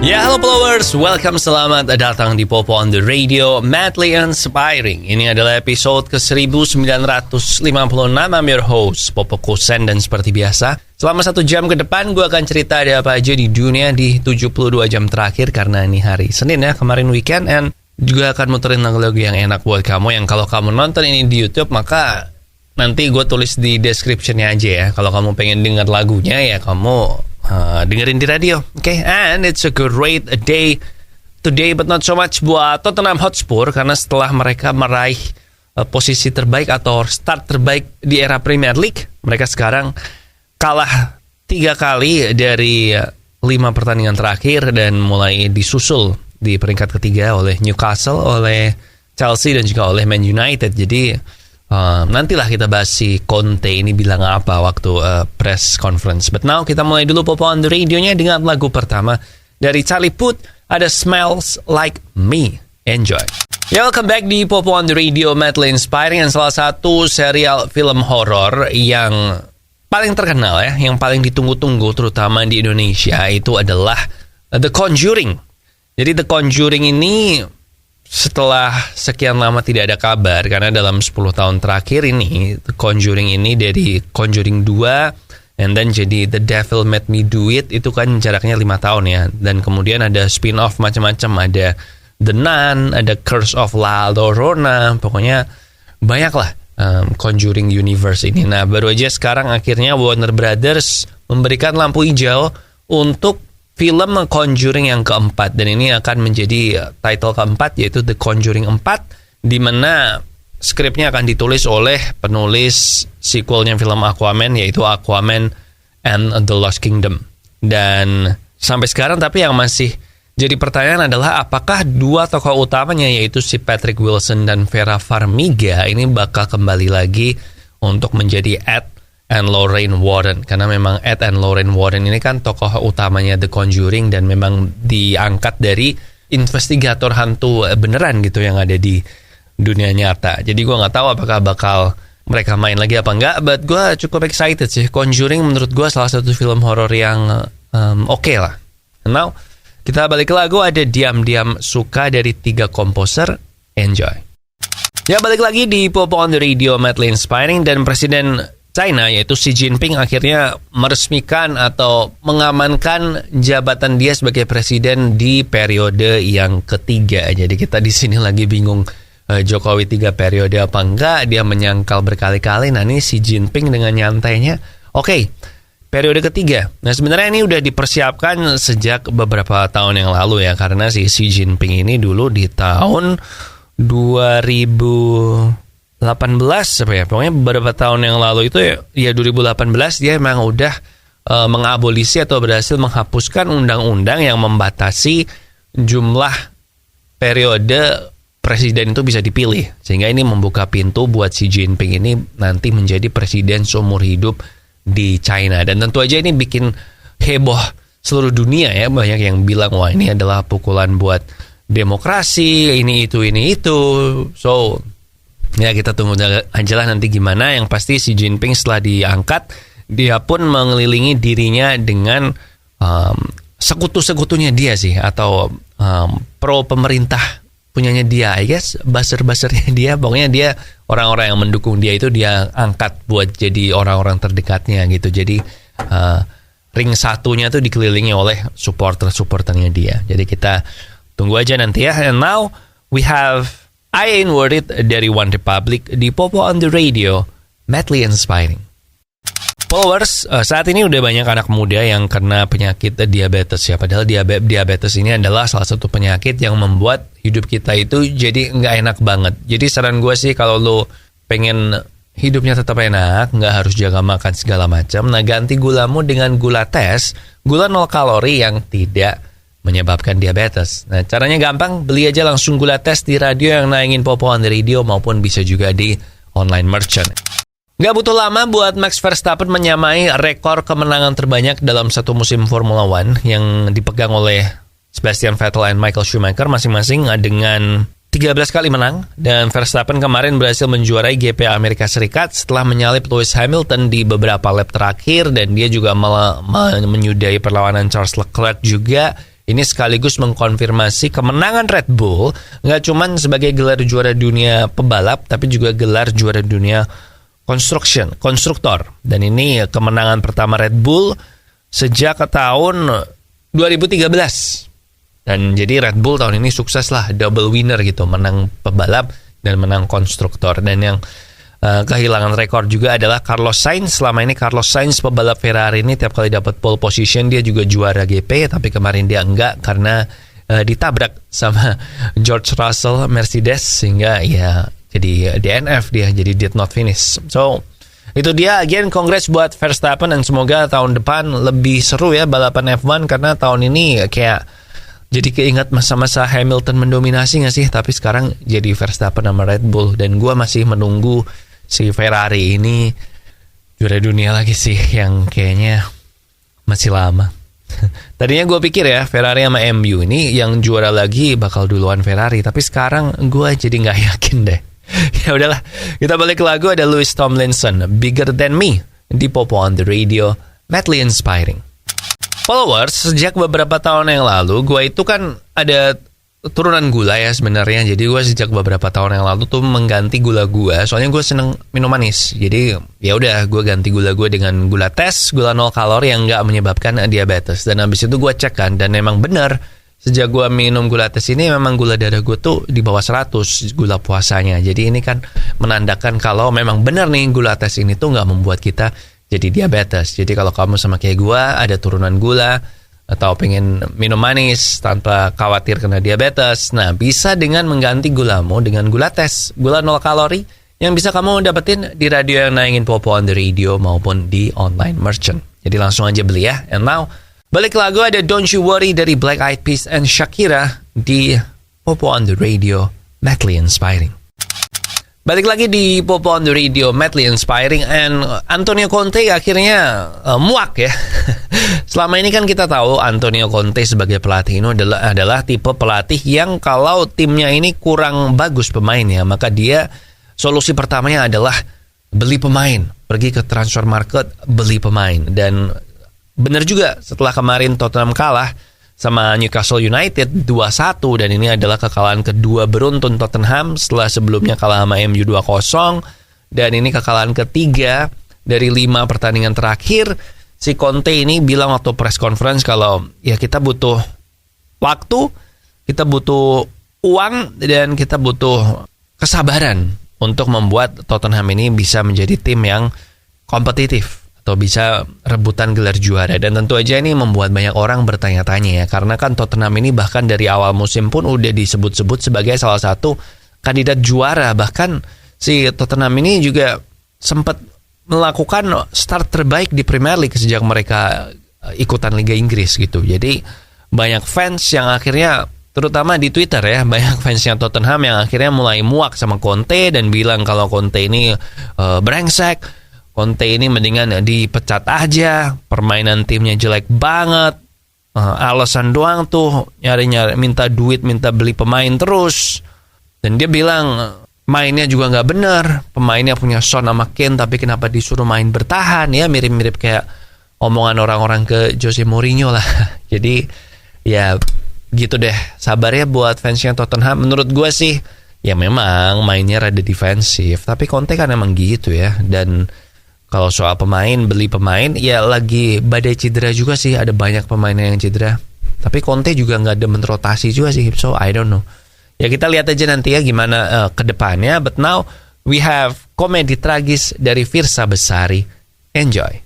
Ya, halo followers, welcome, selamat datang di Popo on the Radio, Madly Inspiring. Ini adalah episode ke-1956. I'm your host, Popo Kosen, dan seperti biasa, selama 1 jam ke depan gue akan cerita ada apa aja di dunia di 72 jam terakhir. Karena ini hari Senin ya, kemarin weekend, and juga akan muterin lagu-lagu yang enak buat kamu. Yang kalau kamu nonton ini di YouTube, maka nanti gue tulis di description-nya aja ya. Kalau kamu pengen dengar lagunya ya kamu dengerin di radio, okay? And it's a great day today, but not so much buat Tottenham Hotspur, karena setelah mereka meraih posisi terbaik atau start terbaik di era Premier League, mereka sekarang kalah 3 kali dari 5 pertandingan terakhir dan mulai disusul di peringkat ketiga oleh Newcastle, oleh Chelsea, dan juga oleh Man United. Jadi nantilah kita bahas si Conte ini bilang apa waktu press conference. But now kita mulai dulu Popo on the Radio-nya dengan lagu pertama dari Charlie Puth, ada Smells Like Me. Enjoy. Ya, welcome back di Popo on the Radio, Madly Inspiring. Yang salah satu serial film horor yang paling terkenal ya, yang paling ditunggu-tunggu terutama di Indonesia, itu adalah The Conjuring. Jadi The Conjuring ini setelah sekian lama tidak ada kabar, karena dalam 10 tahun terakhir ini The Conjuring ini dari Conjuring 2 and then jadi The Devil Made Me Do It, itu kan jaraknya 5 tahun ya. Dan kemudian ada spin-off macam-macam, ada The Nun, ada Curse of La Llorona, pokoknya banyak lah Conjuring Universe ini. Nah, baru aja sekarang akhirnya Warner Brothers memberikan lampu hijau untuk film Conjuring yang keempat, dan ini akan menjadi title keempat, yaitu The Conjuring 4, di mana skripnya akan ditulis oleh penulis sequelnya film Aquaman, yaitu Aquaman and the Lost Kingdom. Dan sampai sekarang tapi yang masih jadi pertanyaan adalah apakah 2 tokoh utamanya, yaitu si Patrick Wilson dan Vera Farmiga, ini bakal kembali lagi untuk menjadi Ed and Lorraine Warren, karena memang Ed and Lorraine Warren ini kan tokoh utamanya The Conjuring dan memang diangkat dari investigator hantu beneran gitu yang ada di dunia nyata. Jadi gue nggak tahu apakah bakal mereka main lagi apa enggak, but gue cukup excited sih. Conjuring menurut gue salah satu film horor yang oke lah. Now kita balik ke lagu, ada Diam-Diam Suka dari 3 komposer. Enjoy. Ya, balik lagi di Popo on the Radio, Madly Inspiring. Dan Presiden China yaitu Xi Jinping akhirnya meresmikan atau mengamankan jabatan dia sebagai presiden di periode yang ketiga. Jadi kita di sini lagi bingung, Jokowi 3 periode apa enggak, dia menyangkal berkali-kali. Nah, ini Xi Jinping dengan nyantainya, oke, periode ketiga. Nah, sebenarnya ini udah dipersiapkan sejak beberapa tahun yang lalu ya, karena si Xi Jinping ini dulu di tahun 2018 apa ya, pokoknya beberapa tahun yang lalu itu ya 2018 dia memang udah mengabolisi atau berhasil menghapuskan undang-undang yang membatasi jumlah periode presiden itu bisa dipilih, sehingga ini membuka pintu buat Xi Jinping ini nanti menjadi presiden seumur hidup di China. Dan tentu aja ini bikin heboh seluruh dunia ya, banyak yang bilang wah ini adalah pukulan buat demokrasi, ini itu. So ya, kita tunggu aja lah nanti gimana. Yang pasti Xi Jinping setelah diangkat, dia pun mengelilingi dirinya dengan sekutu-sekutunya dia sih, atau pro pemerintah punyanya dia, I guess, buzzer-buzzernya dia. Pokoknya dia, orang-orang yang mendukung dia itu dia angkat buat jadi orang-orang terdekatnya gitu. Jadi ring satunya tuh dikelilingi oleh supporter-supporternya dia. Jadi kita tunggu aja nanti ya. And now we have I Ain't Worried dari One Republic di Popo on the Radio, Madly Inspiring. Followers, saat ini udah banyak anak muda yang kena penyakit diabetes ya. Padahal diabetes ini adalah salah satu penyakit yang membuat hidup kita itu jadi nggak enak banget. Jadi saran gue sih, kalau lo pengen hidupnya tetap enak, nggak harus jaga makan segala macam, nah ganti gulamu dengan gula tes, gula 0 kalori yang tidak menyebabkan diabetes. Nah, caranya gampang, beli aja langsung gula tes di radio yang nayangin Popo on the Radio, maupun bisa juga di online merchant. Gak butuh lama buat Max Verstappen menyamai rekor kemenangan terbanyak dalam satu musim Formula One yang dipegang oleh Sebastian Vettel dan Michael Schumacher masing-masing dengan 13 kali menang. Dan Verstappen kemarin berhasil menjuarai GP Amerika Serikat setelah menyalip Lewis Hamilton di beberapa lap terakhir, dan dia juga menyudahi perlawanan Charles Leclerc juga Ini sekaligus mengkonfirmasi kemenangan Red Bull nggak cuman sebagai gelar juara dunia pebalap, tapi juga gelar juara dunia konstruktor. Dan ini kemenangan pertama Red Bull sejak tahun 2013. Dan jadi Red Bull tahun ini sukses lah, double winner gitu, menang pebalap dan menang konstruktor. Dan yang kehilangan rekor juga adalah Carlos Sainz. Selama ini Carlos Sainz pebalap Ferrari ini tiap kali dapat pole position dia juga juara GP, tapi kemarin dia enggak karena ditabrak sama George Russell Mercedes, sehingga ya jadi DNF dia, jadi did not finish. So itu dia, again congrats buat Verstappen, dan semoga tahun depan lebih seru ya balapan F1, karena tahun ini kayak jadi keingat masa-masa Hamilton mendominasi gak sih? Tapi sekarang jadi Verstappen sama Red Bull, dan gue masih menunggu si Ferrari ini juara dunia lagi sih, yang kayaknya masih lama. Tadinya gue pikir ya Ferrari sama MU ini yang juara lagi bakal duluan Ferrari, tapi sekarang gue jadi nggak yakin deh. Ya udahlah, kita balik ke lagu. Ada Louis Tomlinson, Bigger Than Me, di Popo on the Radio, madly inspiring. Followers, sejak beberapa tahun yang lalu gue itu kan ada turunan gula ya sebenarnya. Jadi gue sejak beberapa tahun yang lalu tuh mengganti gula gue, soalnya gue seneng minum manis. Jadi ya udah, gue ganti gula gue dengan gula tes, gula 0 kalori yang nggak menyebabkan diabetes. Dan habis itu gue cek kan, dan memang benar, sejak gue minum gula tes ini memang gula darah gue tuh di bawah 100 gula puasanya. Jadi ini kan menandakan kalau memang benar nih gula tes ini tuh nggak membuat kita jadi diabetes. Jadi kalau kamu sama kayak gue ada turunan gula atau pengen minum manis tanpa khawatir kena diabetes, nah bisa dengan mengganti gulamu dengan gula tes, gula 0 kalori yang bisa kamu dapetin di radio yang nayangin Popo on the Radio maupun di online merchant. Jadi langsung aja beli ya. And now, balik lagu, ada Don't You Worry dari Black Eyed Peas and Shakira di Popo on the Radio, madly inspiring. Balik lagi di Popo on the Radio, madly inspiring. And Antonio Conte akhirnya muak ya. Selama ini kan kita tahu Antonio Conte sebagai pelatih ini adalah tipe pelatih yang kalau timnya ini kurang bagus pemainnya, maka dia solusi pertamanya adalah beli pemain. Pergi ke transfer market, beli pemain. Dan benar juga, setelah kemarin Tottenham kalah sama Newcastle United 2-1, dan ini adalah kekalahan kedua beruntun Tottenham setelah sebelumnya kalah sama MU 2-0, dan ini kekalahan ketiga dari 5 pertandingan terakhir. Si Conte ini bilang waktu press conference kalau ya kita butuh waktu, kita butuh uang, dan kita butuh kesabaran untuk membuat Tottenham ini bisa menjadi tim yang kompetitif atau bisa rebutan gelar juara. Dan tentu aja ini membuat banyak orang bertanya-tanya ya, karena kan Tottenham ini bahkan dari awal musim pun udah disebut-sebut sebagai salah satu kandidat juara. Bahkan si Tottenham ini juga sempat melakukan start terbaik di Premier League sejak mereka ikutan Liga Inggris gitu. Jadi banyak fans yang akhirnya, terutama di Twitter ya, banyak fansnya Tottenham yang akhirnya mulai muak sama Conte dan bilang kalau Conte ini brengsek, Conte ini mendingan dipecat aja, permainan timnya jelek banget, alasan doang tuh, nyari-nyari, minta duit, minta beli pemain terus. Dan dia bilang mainnya juga nggak benar, pemainnya punya Son sama Kane, tapi kenapa disuruh main bertahan ya, mirip-mirip kayak omongan orang-orang ke Jose Mourinho lah. Jadi ya gitu deh, sabar ya buat fansnya Tottenham. Menurut gue sih ya memang mainnya rada defensif, tapi Conte kan emang gitu ya. Dan kalau soal pemain, beli pemain, ya lagi badai cedera juga sih, ada banyak pemain yang cedera. Tapi Conte juga nggak demen rotasi juga sih, so I don't know. Ya kita lihat aja nanti ya gimana ke depannya. But now we have komedi tragis dari Virsa Besari. Enjoy.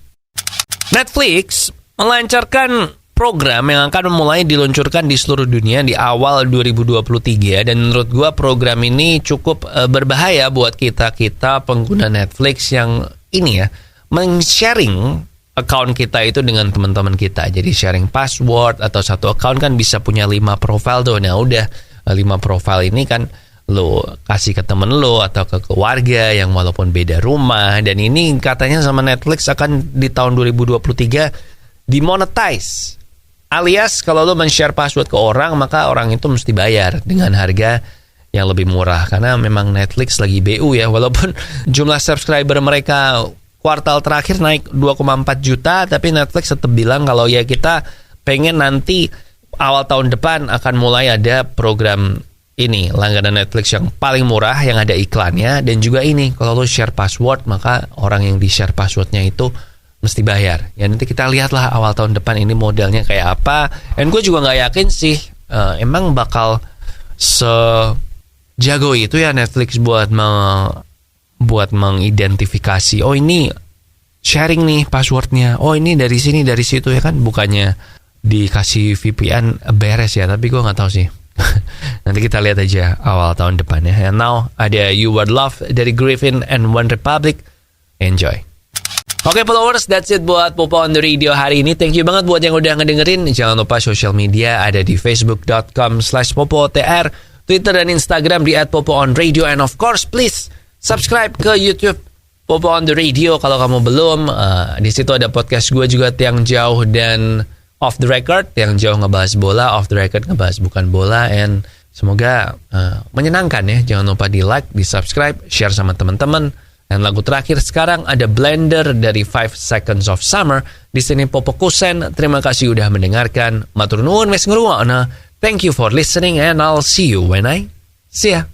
Netflix melancarkan program yang akan mulai diluncurkan di seluruh dunia di awal 2023. Dan menurut gua program ini cukup berbahaya buat kita pengguna Netflix yang ini ya, men-sharing account kita itu dengan teman-teman kita. Jadi sharing password atau satu account kan bisa punya 5 profile tuh. Nah udah 5 profile ini kan lo kasih ke temen lo atau ke keluarga yang walaupun beda rumah. Dan ini katanya sama Netflix akan di tahun 2023 dimonetize. Alias kalau lo men-share password ke orang, maka orang itu mesti bayar dengan harga yang lebih murah. Karena memang Netflix lagi BU ya, walaupun jumlah subscriber mereka kuartal terakhir naik 2,4 juta, tapi Netflix tetap bilang kalau ya kita pengen nanti awal tahun depan akan mulai ada program ini, langganan Netflix yang paling murah, yang ada iklannya. Dan juga ini, kalau lo share password, maka orang yang di-share passwordnya itu mesti bayar. Ya nanti kita lihatlah awal tahun depan ini modelnya kayak apa. Dan gue juga gak yakin sih, emang bakal sejago itu ya Netflix buat mengidentifikasi, oh ini sharing nih passwordnya, oh ini dari sini dari situ ya kan, bukannya dikasih VPN beres ya, tapi gue nggak tahu sih. Nanti kita lihat aja awal tahun depan ya. And now ada You Were Love dari Griffin and One Republic. Enjoy. Oke followers, that's it buat Popo on the Radio hari ini. Thank you banget buat yang udah ngedengerin. Jangan lupa social media ada di facebook.com/popotr, Twitter dan Instagram di @popoonradio, and of course please subscribe ke YouTube Popo on the Radio kalau kamu belum. Di situ ada podcast gue juga, Tiang Jauh dan Off the Record. Yang Jauh ngebahas bola, Off the Record ngebahas bukan bola. And semoga menyenangkan ya. Jangan lupa di like, di subscribe, share sama teman-teman. Dan lagu terakhir sekarang ada Blender dari 5 Seconds of Summer. Di sini Popo Kusen. Terima kasih udah mendengarkan. Matur nuwun wis ngrungokna. Thank you for listening and I'll see you when I see ya.